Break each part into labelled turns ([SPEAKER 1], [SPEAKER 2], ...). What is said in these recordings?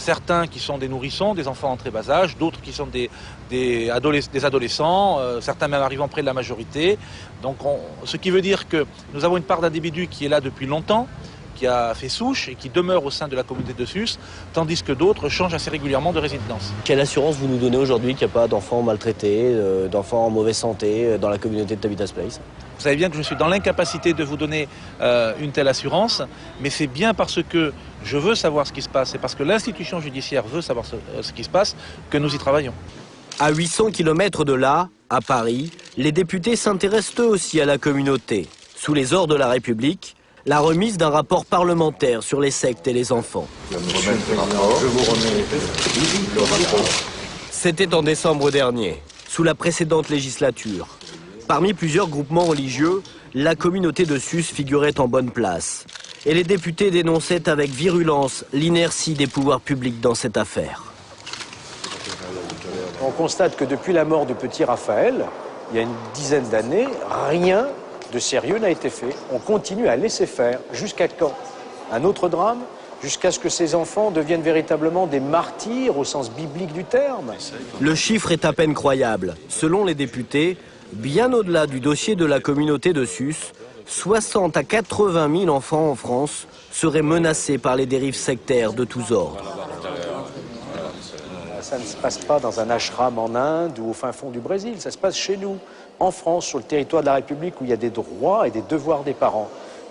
[SPEAKER 1] certains qui sont des nourrissons, des enfants en très bas âge, d'autres qui sont des adolescents, certains même arrivant près de la majorité. Donc ce qui veut dire que nous avons une part d'individus qui est là depuis longtemps, qui a fait souche et qui demeure au sein de la communauté de Sus, tandis que d'autres changent assez régulièrement de résidence.
[SPEAKER 2] Quelle assurance vous nous donnez aujourd'hui qu'il n'y a pas d'enfants maltraités, d'enfants en mauvaise santé dans la communauté de Tabitha's Place?
[SPEAKER 1] Vous savez bien que je suis dans l'incapacité de vous donner une telle assurance, mais c'est bien parce que je veux savoir ce qui se passe et parce que l'institution judiciaire veut savoir ce qui se passe que nous y travaillons.
[SPEAKER 2] À 800 km de là, à Paris, les députés s'intéressent eux aussi à la communauté. Sous les ordres de la République, la remise d'un rapport parlementaire sur les sectes et les enfants. C'était en décembre dernier, sous la précédente législature. Parmi plusieurs groupements religieux, la communauté de Sus figurait en bonne place. Et les députés dénonçaient avec virulence l'inertie des pouvoirs publics dans cette affaire.
[SPEAKER 3] On constate que depuis la mort du petit Raphaël, il y a une dizaine d'années, rien de sérieux n'a été fait. On continue à laisser faire. Jusqu'à quand? Un autre drame? Jusqu'à ce que ces enfants deviennent véritablement des martyrs au sens biblique du terme.
[SPEAKER 2] Le chiffre est à peine croyable. Selon les députés, bien au-delà du dossier de la communauté de Sus, 60 à 80 000 enfants en France seraient menacés par les dérives sectaires de tous ordres.
[SPEAKER 3] Ça ne se passe pas dans un ashram en Inde ou au fin fond du Brésil, ça se passe chez nous, en France, sur le territoire de la République, où il y a des droits et des devoirs des parents.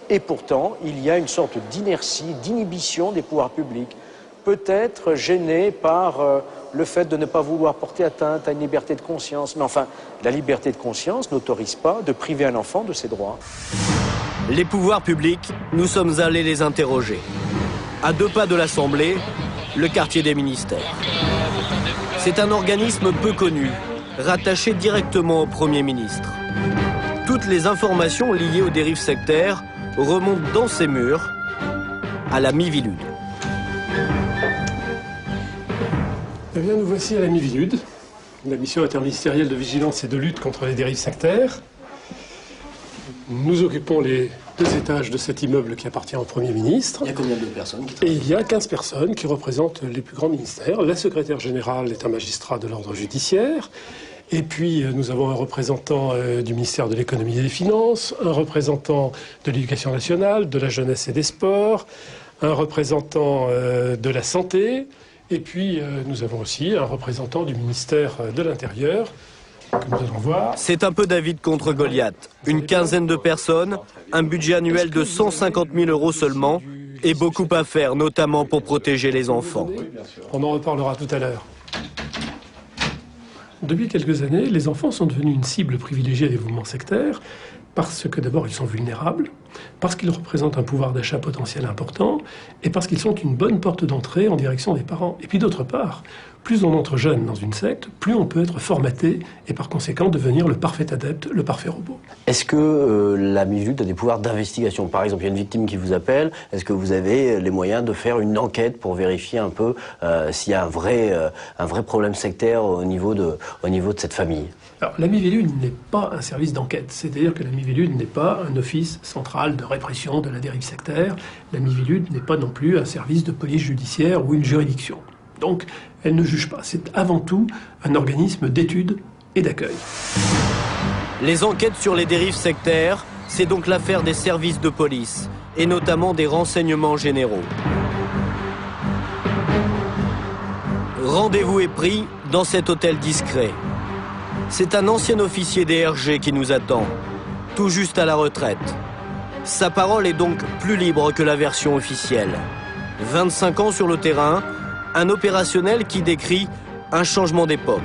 [SPEAKER 3] Et pourtant, il y a une sorte d'inertie, d'inhibition des pouvoirs publics, peut-être gênés par le fait de ne pas vouloir porter atteinte à une liberté de conscience. Mais enfin, la liberté de conscience n'autorise pas de priver un enfant de ses droits.
[SPEAKER 2] Les pouvoirs publics, nous sommes allés les interroger. À 2 pas de l'Assemblée, le quartier des ministères. C'est un organisme peu connu, rattaché directement au Premier ministre. Toutes les informations liées aux dérives sectaires remontent dans ces murs à la Miviludes.
[SPEAKER 4] Eh bien, nous voici à la Miviludes, la mission interministérielle de vigilance et de lutte contre les dérives sectaires. Nous occupons les 2 étages de cet immeuble qui appartient au Premier ministre.
[SPEAKER 2] Il y a combien de personnes qui
[SPEAKER 4] travaillent? Et il y a 15 personnes qui représentent les plus grands ministères. La secrétaire générale est un magistrat de l'ordre judiciaire. Et puis, nous avons un représentant du ministère de l'économie et des finances, un représentant de l'éducation nationale, de la jeunesse et des sports, un représentant de la santé, et puis nous avons aussi un représentant du ministère de l'Intérieur, que nous allons voir.
[SPEAKER 2] C'est un peu David contre Goliath. Une quinzaine de personnes, un budget annuel de 150 000 € seulement, et beaucoup à faire, notamment pour protéger les enfants.
[SPEAKER 4] On en reparlera tout à l'heure. Depuis quelques années, les enfants sont devenus une cible privilégiée des mouvements sectaires parce que d'abord ils sont vulnérables, parce qu'ils représentent un pouvoir d'achat potentiel important et parce qu'ils sont une bonne porte d'entrée en direction des parents. Et puis d'autre part, plus on entre jeune dans une secte, plus on peut être formaté et par conséquent devenir le parfait adepte, le parfait robot.
[SPEAKER 2] Est-ce que la Miviludes a des pouvoirs d'investigation? Par exemple, il y a une victime qui vous appelle, est-ce que vous avez les moyens de faire une enquête pour vérifier un peu s'il y a un vrai problème sectaire au niveau de cette famille?
[SPEAKER 4] Alors, la Miviludes n'est pas un service d'enquête, c'est-à-dire que la Miviludes n'est pas un office central de répression de la dérive sectaire, la Miviludes n'est pas non plus un service de police judiciaire ou une juridiction. Donc, elle ne juge pas, c'est avant tout un organisme d'étude et d'accueil.
[SPEAKER 2] Les enquêtes sur les dérives sectaires, c'est donc l'affaire des services de police, et notamment des renseignements généraux. Rendez-vous est pris dans cet hôtel discret. C'est un ancien officier DRG qui nous attend, tout juste à la retraite. Sa parole est donc plus libre que la version officielle. 25 ans sur le terrain, un opérationnel qui décrit un changement d'époque.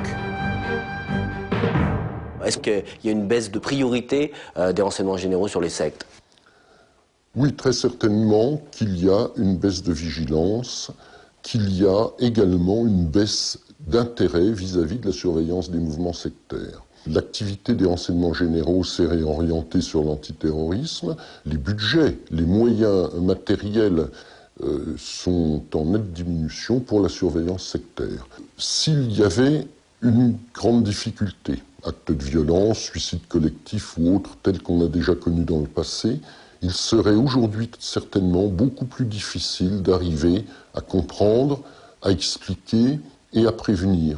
[SPEAKER 2] Est-ce qu'il y a une baisse de priorité des renseignements généraux sur les sectes?
[SPEAKER 5] Oui, très certainement qu'il y a une baisse de vigilance, qu'il y a également une baisse d'intérêt vis-à-vis de la surveillance des mouvements sectaires. L'activité des renseignements généraux s'est réorientée sur l'antiterrorisme. Les budgets, les moyens matériels sont en nette diminution pour la surveillance sectaire. S'il y avait une grande difficulté, actes de violence, suicide collectif ou autres tels qu'on a déjà connus dans le passé, il serait aujourd'hui certainement beaucoup plus difficile d'arriver à comprendre à expliquer et à prévenir.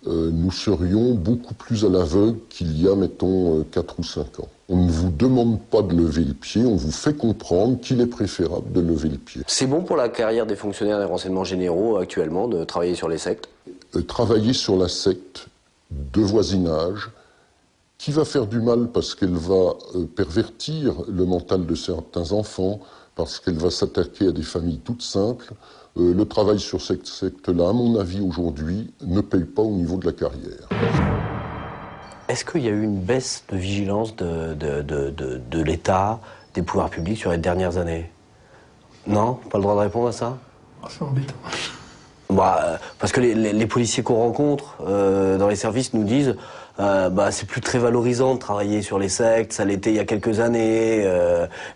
[SPEAKER 5] Nous serions beaucoup plus à l'aveugle qu'il y a, mettons, 4 ou 5 ans. On ne vous demande pas de lever le pied, on vous fait comprendre qu'il est préférable de lever le pied.
[SPEAKER 2] C'est bon pour la carrière des fonctionnaires des renseignements généraux actuellement de travailler sur les sectes?
[SPEAKER 5] Travailler sur la secte de voisinage, qui va faire du mal parce qu'elle va pervertir le mental de certains enfants, parce qu'elle va s'attaquer à des familles toutes simples. Le travail sur cette secte-là, à mon avis, aujourd'hui, ne paye pas au niveau de la carrière.
[SPEAKER 2] Est-ce qu'il y a eu une baisse de vigilance de l'État, des pouvoirs publics sur les dernières années? Non? Pas le droit de répondre à ça?
[SPEAKER 4] C'est embêtant.
[SPEAKER 2] Parce que les policiers qu'on rencontre dans les services nous disent c'est plus très valorisant de travailler sur les sectes, ça l'était il y a quelques années.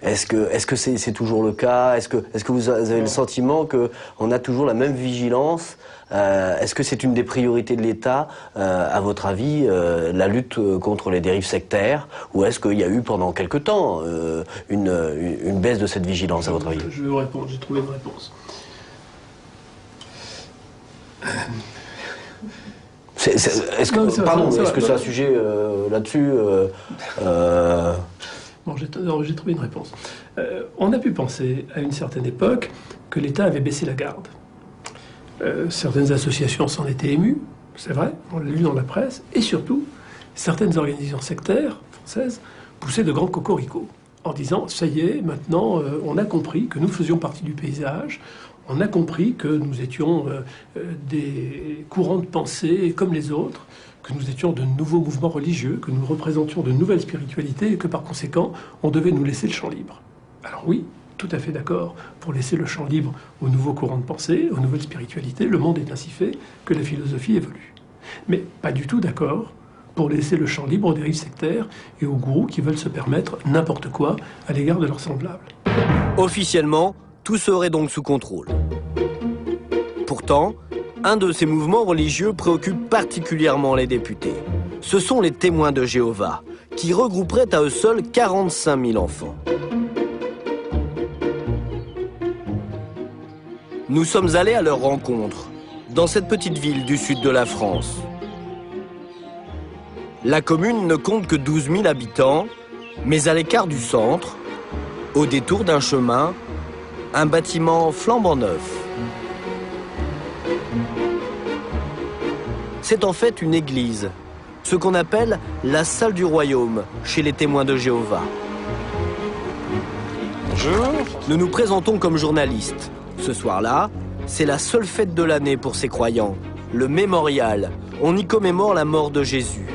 [SPEAKER 2] Est-ce que c'est toujours le cas? Est-ce que vous avez le sentiment qu'on a toujours la même vigilance? Est-ce que c'est une des priorités de l'État, à votre avis, la lutte contre les dérives sectaires? Ou est-ce qu'il y a eu pendant quelque temps une baisse de cette vigilance, à votre avis?
[SPEAKER 4] Je vais vous répondre, j'ai trouvé une réponse.
[SPEAKER 2] Est-ce que c'est un sujet là-dessus
[SPEAKER 4] Bon, j'ai trouvé une réponse. On a pu penser à une certaine époque que l'État avait baissé la garde. Certaines associations s'en étaient émues, c'est vrai, on l'a lu dans la presse, et surtout, certaines organisations sectaires françaises poussaient de grands cocoricots en disant « ça y est, maintenant, on a compris que nous faisions partie du paysage ». On a compris que nous étions des courants de pensée comme les autres, que nous étions de nouveaux mouvements religieux, que nous représentions de nouvelles spiritualités et que par conséquent, on devait nous laisser le champ libre. Alors oui, tout à fait d'accord pour laisser le champ libre aux nouveaux courants de pensée, aux nouvelles spiritualités. Le monde est ainsi fait que la philosophie évolue. Mais pas du tout d'accord pour laisser le champ libre aux dérives sectaires et aux gourous qui veulent se permettre n'importe quoi à l'égard de leurs semblables.
[SPEAKER 2] Officiellement, tout serait donc sous contrôle. Pourtant, un de ces mouvements religieux préoccupe particulièrement les députés. Ce sont les Témoins de Jéhovah, qui regrouperaient à eux seuls 45 000 enfants. Nous sommes allés à leur rencontre, dans cette petite ville du sud de la France. La commune ne compte que 12 000 habitants, mais à l'écart du centre, au détour d'un chemin, un bâtiment flambant neuf. C'est en fait une église, ce qu'on appelle la salle du royaume chez les Témoins de Jéhovah.
[SPEAKER 6] Bonjour.
[SPEAKER 2] Nous nous présentons comme journalistes. Ce soir-là, c'est la seule fête de l'année pour ces croyants, le mémorial. On y commémore la mort de Jésus.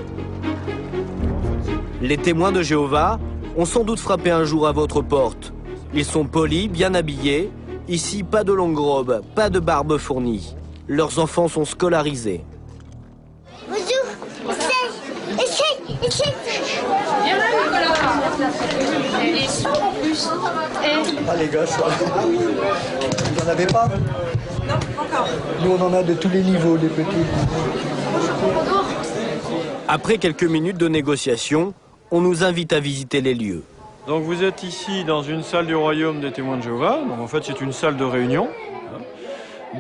[SPEAKER 2] Les Témoins de Jéhovah ont sans doute frappé un jour à votre porte. Ils sont polis, bien habillés. Ici, pas de longue robe, pas de barbe fournie. Leurs enfants sont scolarisés.
[SPEAKER 7] Bonjour, essaye.
[SPEAKER 8] Et sourd en plus.
[SPEAKER 9] Ah les gars, ça. Vous n'en avez pas?
[SPEAKER 8] Non, encore.
[SPEAKER 9] Nous on en a de tous les niveaux, les petits.
[SPEAKER 2] Après quelques minutes de négociation, on nous invite à visiter les lieux.
[SPEAKER 6] Donc vous êtes ici dans une salle du royaume des Témoins de Jéhovah. Donc en fait c'est une salle de réunion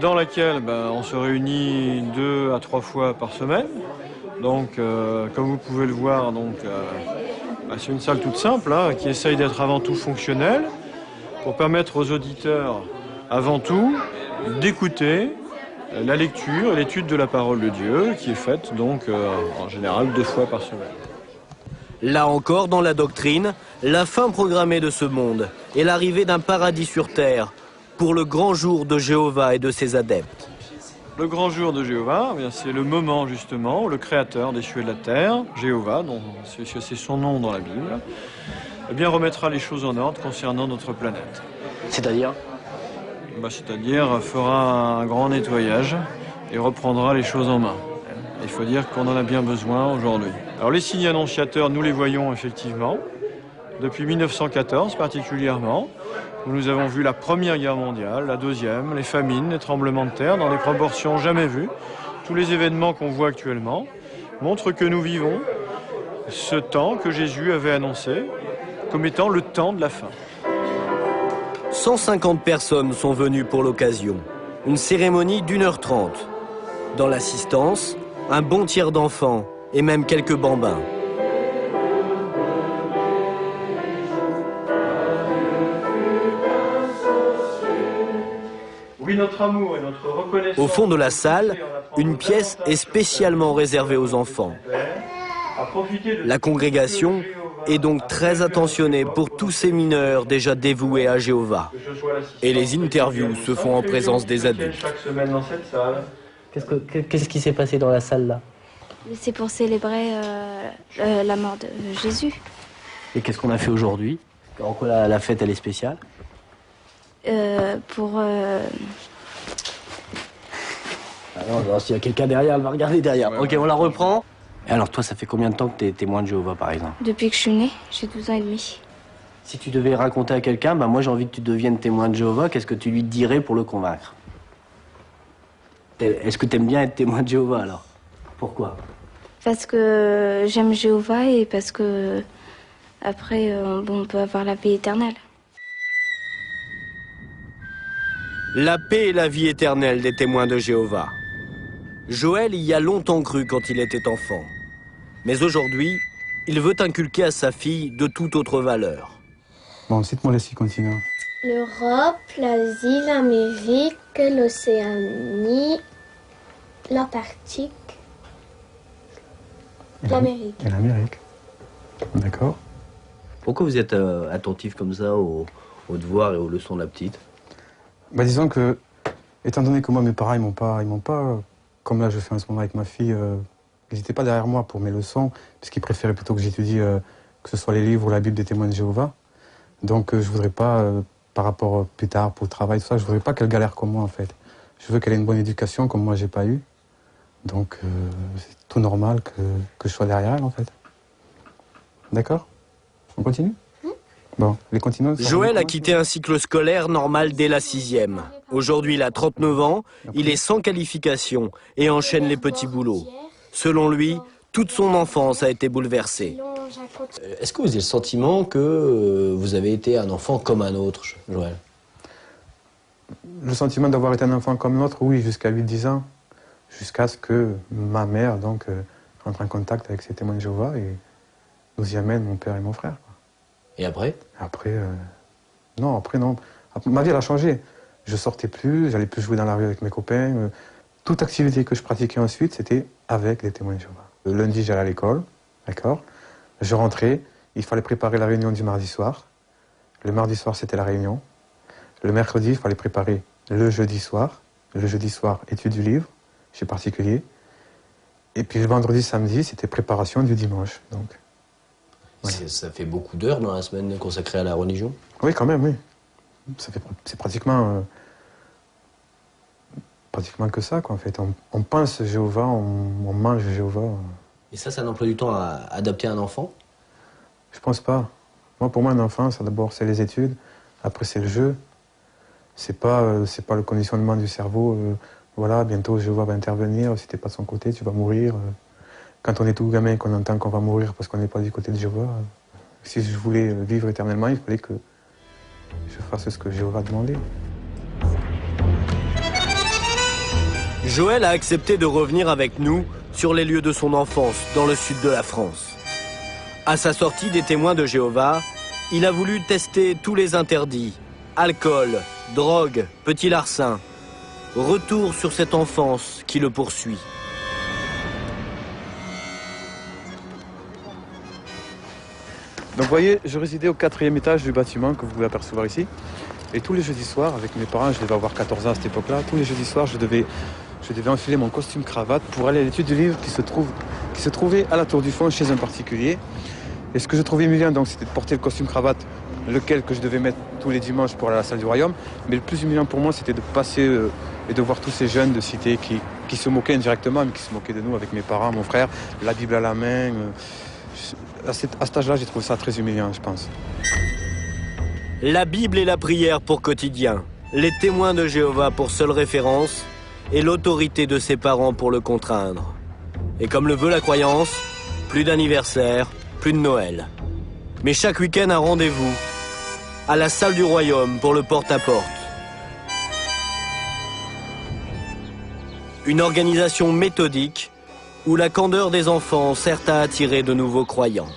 [SPEAKER 6] dans laquelle on se réunit 2 à 3 fois par semaine. Donc comme vous pouvez le voir, c'est une salle toute simple qui essaye d'être avant tout fonctionnelle pour permettre aux auditeurs avant tout d'écouter la lecture et l'étude de la parole de Dieu qui est faite donc en général 2 fois par semaine.
[SPEAKER 2] Là encore, dans la doctrine, la fin programmée de ce monde et l'arrivée d'un paradis sur terre pour le grand jour de Jéhovah et de ses adeptes.
[SPEAKER 6] Le grand jour de Jéhovah, c'est le moment justement où le créateur des cieux et de la terre, Jéhovah, dont c'est son nom dans la Bible, remettra les choses en ordre concernant notre planète.
[SPEAKER 2] C'est-à-dire
[SPEAKER 6] C'est-à-dire fera un grand nettoyage et reprendra les choses en main. Il faut dire qu'on en a bien besoin aujourd'hui. Alors les signes annonciateurs, nous les voyons effectivement, depuis 1914 particulièrement, où nous avons vu la Première Guerre mondiale, la Deuxième, les famines, les tremblements de terre dans des proportions jamais vues. Tous les événements qu'on voit actuellement montrent que nous vivons ce temps que Jésus avait annoncé comme étant le temps de la fin.
[SPEAKER 2] 150 personnes sont venues pour l'occasion. Une cérémonie d'1h30. Dans l'assistance, un bon tiers d'enfants et même quelques bambins.
[SPEAKER 6] Oui, notre amour et notre reconnaissance.
[SPEAKER 2] Au fond de la salle, une pièce est spécialement réservée aux enfants. La congrégation est donc très attentionnée pour tous ces mineurs déjà dévoués à Jéhovah. Et les interviews se font en présence des adultes.
[SPEAKER 6] Chaque semaine dans cette salle.
[SPEAKER 2] Qu'est-ce qui s'est passé dans la salle là?
[SPEAKER 7] C'est pour célébrer la mort de Jésus.
[SPEAKER 2] Et qu'est-ce qu'on a fait aujourd'hui? En quoi la fête elle est spéciale? Alors, s'il y a quelqu'un derrière, elle va regarder derrière. Ok, on la reprend. Et alors toi, ça fait combien de temps que tu es témoin de Jéhovah, par exemple?
[SPEAKER 7] Depuis que je suis née, j'ai 12 ans et demi.
[SPEAKER 2] Si tu devais raconter à quelqu'un, bah moi j'ai envie que tu deviennes témoin de Jéhovah, qu'est-ce que tu lui dirais pour le convaincre? Est-ce que tu aimes bien être témoin de Jéhovah alors? Pourquoi?
[SPEAKER 7] Parce que j'aime Jéhovah et parce que après on peut avoir la paix éternelle.
[SPEAKER 2] La paix et la vie éternelle des témoins de Jéhovah. Joël y a longtemps cru quand il était enfant. Mais aujourd'hui, il veut inculquer à sa fille de toute autre valeur.
[SPEAKER 10] Bon, cite-moi les 6 continents.
[SPEAKER 11] L'Europe, l'Asie, l'Amérique, l'Océanie, l'Antarctique, l'Amérique.
[SPEAKER 10] Et l'Amérique. D'accord.
[SPEAKER 2] Pourquoi vous êtes attentif comme ça aux devoirs et aux leçons de la petite?
[SPEAKER 10] Bah, disons que, étant donné que moi, mes parents, ils m'ont pas, comme là je fais en ce moment avec ma fille, ils n'étaient pas derrière moi pour mes leçons, puisqu'ils préféraient plutôt que j'étudie, que ce soit les livres ou la Bible des témoins de Jéhovah. Donc je voudrais pas, par rapport plus tard pour le travail, tout ça, je voudrais pas qu'elle galère comme moi en fait. Je veux qu'elle ait une bonne éducation comme moi j'ai pas eu. Donc c'est tout normal que je sois derrière elle en fait. D'accord? On continue? Bon, les continuons.
[SPEAKER 2] Joël a quitté un cycle scolaire normal dès la 6e. Aujourd'hui, il a 39 ans, il est sans qualification et enchaîne les petits boulots. Selon lui, toute son enfance a été bouleversée. Est-ce que vous avez le sentiment que vous avez été un enfant comme un autre, Joël?
[SPEAKER 10] Le sentiment d'avoir été un enfant comme l'autre, oui, jusqu'à 8-10 ans. Jusqu'à ce que ma mère, donc, entre en contact avec ces témoins de Jéhovah et nous y amène mon père et mon frère.
[SPEAKER 2] Et après?
[SPEAKER 10] Après, non. Ma vie, elle a changé. Je sortais plus, j'allais plus jouer dans la rue avec mes copains. Toute activité que je pratiquais ensuite, c'était avec les témoins de Jéhovah. Le lundi, j'allais à l'école, d'accord? Je rentrais, il fallait préparer la réunion du mardi soir. Le mardi soir, c'était la réunion. Le mercredi, il fallait préparer le jeudi soir. Le jeudi soir, étude du livre, chez particulier. Et puis le vendredi, samedi, c'était préparation du dimanche. Donc.
[SPEAKER 2] Voilà. Ça fait beaucoup d'heures dans la semaine consacrée à la religion?
[SPEAKER 10] Oui, quand même, oui. C'est pratiquement que ça, quoi, en fait. On pense Jéhovah, on mange Jéhovah.
[SPEAKER 2] Et ça, c'est un emploi du temps adapté à un enfant?
[SPEAKER 10] Je pense pas. Moi, pour moi, un enfant, d'abord, c'est les études. Après, c'est le jeu. C'est pas le conditionnement du cerveau. Voilà, bientôt, Jéhovah va intervenir. Si t'es pas de son côté, tu vas mourir. Quand on est tout gamin, qu'on entend qu'on va mourir parce qu'on n'est pas du côté de Jéhovah, si je voulais vivre éternellement, il fallait que je fasse ce que Jéhovah demandait.
[SPEAKER 2] Joël a accepté de revenir avec nous sur les lieux de son enfance, dans le sud de la France. À sa sortie des témoins de Jéhovah, il a voulu tester tous les interdits. Alcool, drogue, petit larcin. Retour sur cette enfance qui le poursuit.
[SPEAKER 10] Donc vous voyez, je résidais au 4e étage du bâtiment que vous pouvez apercevoir ici. Et tous les jeudis soirs, avec mes parents, je devais avoir 14 ans à cette époque-là, tous les jeudis soirs, je devais enfiler mon costume cravate pour aller à l'étude du livre qui se trouvait à la Tour du Fond chez un particulier. Et ce que je trouvais humiliant, donc, c'était de porter le costume cravate, lequel que je devais mettre tous les dimanches pour aller à la salle du royaume. Mais le plus humiliant pour moi, c'était de passer et de voir tous ces jeunes de cité qui se moquaient indirectement, mais qui se moquaient de nous avec mes parents, mon frère, la Bible à la main. À cet âge-là, j'ai trouvé ça très humiliant, je pense.
[SPEAKER 2] La Bible et la prière pour quotidien, les témoins de Jéhovah pour seule référence et l'autorité de ses parents pour le contraindre. Et comme le veut la croyance, plus d'anniversaire, plus de Noël. Mais chaque week-end, un rendez-vous à la salle du royaume pour le porte-à-porte. Une organisation méthodique où la candeur des enfants sert à attirer de nouveaux croyants.